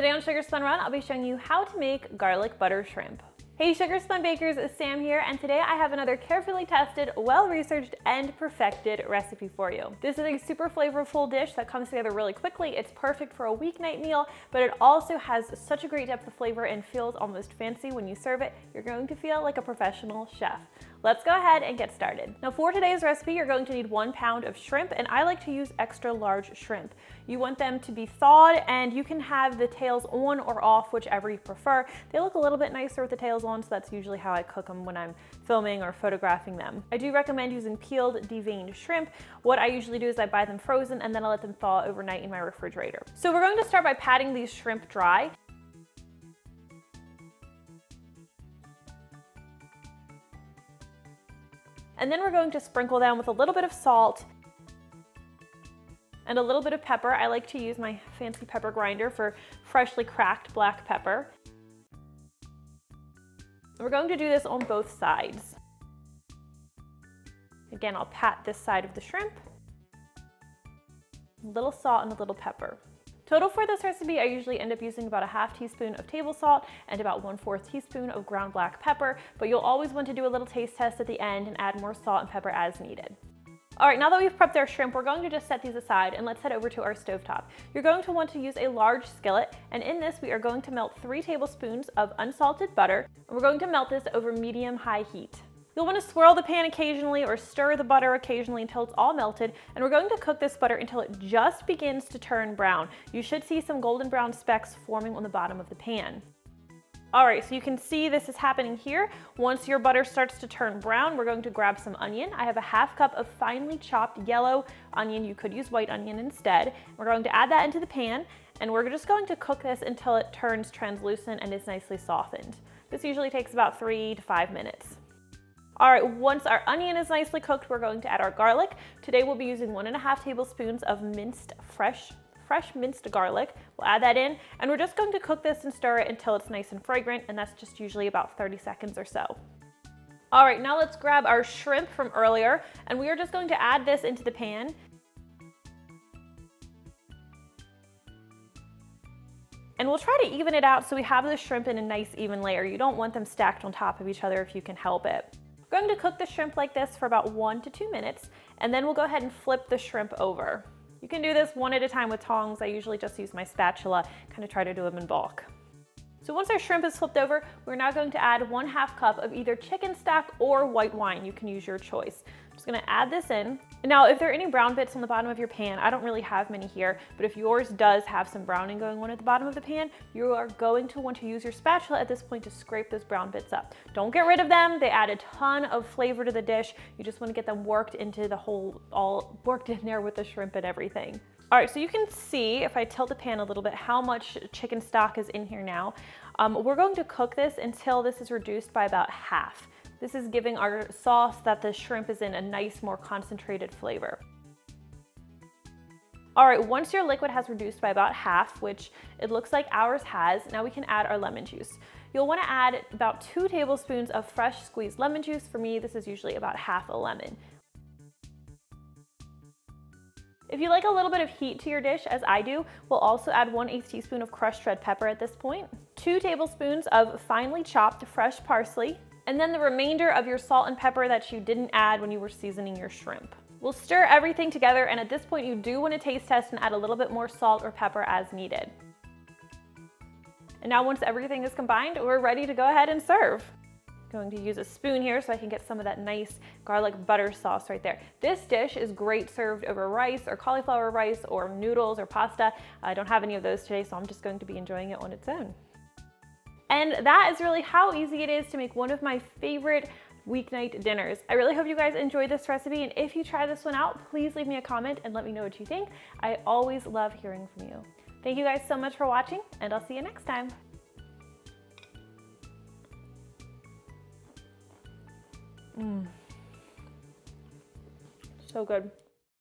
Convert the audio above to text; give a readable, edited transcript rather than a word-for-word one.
Today on Sugar Spun Run, I'll be showing you how to make garlic butter shrimp. Hey Sugar Spun Bakers, Sam here, and today I have another carefully tested, well-researched, and perfected recipe for you. This is a super flavorful dish that comes together really quickly. It's perfect for a weeknight meal, but it also has such a great depth of flavor and feels almost fancy when you serve it. You're going to feel like a professional chef. Let's go ahead and get started. Now for today's recipe, you're going to need 1 pound of shrimp, and I like to use extra large shrimp. You want them to be thawed, and you can have the tails on or off, whichever you prefer. They look a little bit nicer with the tails on, so that's usually how I cook them when I'm filming or photographing them. I do recommend using peeled, deveined shrimp. What I usually do is I buy them frozen and then I let them thaw overnight in my refrigerator. So we're going to start by patting these shrimp dry. And then we're going to sprinkle them with a little bit of salt and a little bit of pepper. I like to use my fancy pepper grinder for freshly cracked black pepper. We're going to do this on both sides. Again, I'll pat this side of the shrimp. A little salt and a little pepper. Total for this recipe, I usually end up using about a ½ teaspoon of table salt and about 1/4 teaspoon of ground black pepper, but you'll always want to do a little taste test at the end and add more salt and pepper as needed. All right, now that we've prepped our shrimp, we're going to just set these aside and let's head over to our stovetop. You're going to want to use a large skillet, and in this we are going to melt 3 tablespoons of unsalted butter, and we're going to melt this over medium-high heat. You'll want to swirl the pan occasionally or stir the butter occasionally until it's all melted, and we're going to cook this butter until it just begins to turn brown. You should see some golden brown specks forming on the bottom of the pan. All right, so you can see this is happening here. Once your butter starts to turn brown, we're going to grab some onion. I have a ½ cup of finely chopped yellow onion. You could use white onion instead. We're going to add that into the pan, and we're just going to cook this until it turns translucent and is nicely softened. This usually takes about 3 to 5 minutes. All right, once our onion is nicely cooked, we're going to add our garlic. Today we'll be using 1½ tablespoons of minced, fresh minced garlic. We'll add that in, and we're just going to cook this and stir it until it's nice and fragrant, and that's just usually about 30 seconds or so. All right, now let's grab our shrimp from earlier, and we are just going to add this into the pan. And we'll try to even it out so we have the shrimp in a nice even layer. You don't want them stacked on top of each other if you can help it. We're going to cook the shrimp like this for about 1 to 2 minutes, and then we'll go ahead and flip the shrimp over. You can do this one at a time with tongs. I usually just use my spatula, kind of try to do them in bulk. So once our shrimp is flipped over, we're now going to add 1/2 cup of either chicken stock or white wine. You can use your choice. I'm just gonna add this in. Now, if there are any brown bits on the bottom of your pan, I don't really have many here, but if yours does have some browning going on at the bottom of the pan, you are going to want to use your spatula at this point to scrape those brown bits up. Don't get rid of them. They add a ton of flavor to the dish. You just want to get them worked into the whole, all worked in there with the shrimp and everything. All right, so you can see, if I tilt the pan a little bit, how much chicken stock is in here now. We're going to cook this until this is reduced by about half. This is giving our sauce that the shrimp is in a nice, more concentrated flavor. All right, once your liquid has reduced by about half, which it looks like ours has, now we can add our lemon juice. You'll want to add about 2 tablespoons of fresh squeezed lemon juice. For me, this is usually about ½ a lemon. If you like a little bit of heat to your dish, as I do, we'll also add 1/8 teaspoon of crushed red pepper at this point, 2 tablespoons of finely chopped fresh parsley, and then the remainder of your salt and pepper that you didn't add when you were seasoning your shrimp. We'll stir everything together, and at this point you do want to taste test and add a little bit more salt or pepper as needed. And now once everything is combined, we're ready to go ahead and serve. Going to use a spoon here so I can get some of that nice garlic butter sauce right there. This dish is great served over rice or cauliflower rice or noodles or pasta. I don't have any of those today, so I'm just going to be enjoying it on its own. And that is really how easy it is to make one of my favorite weeknight dinners. I really hope you guys enjoyed this recipe, and if you try this one out, please leave me a comment and let me know what you think. I always love hearing from you. Thank you guys so much for watching, and I'll see you next time. So good.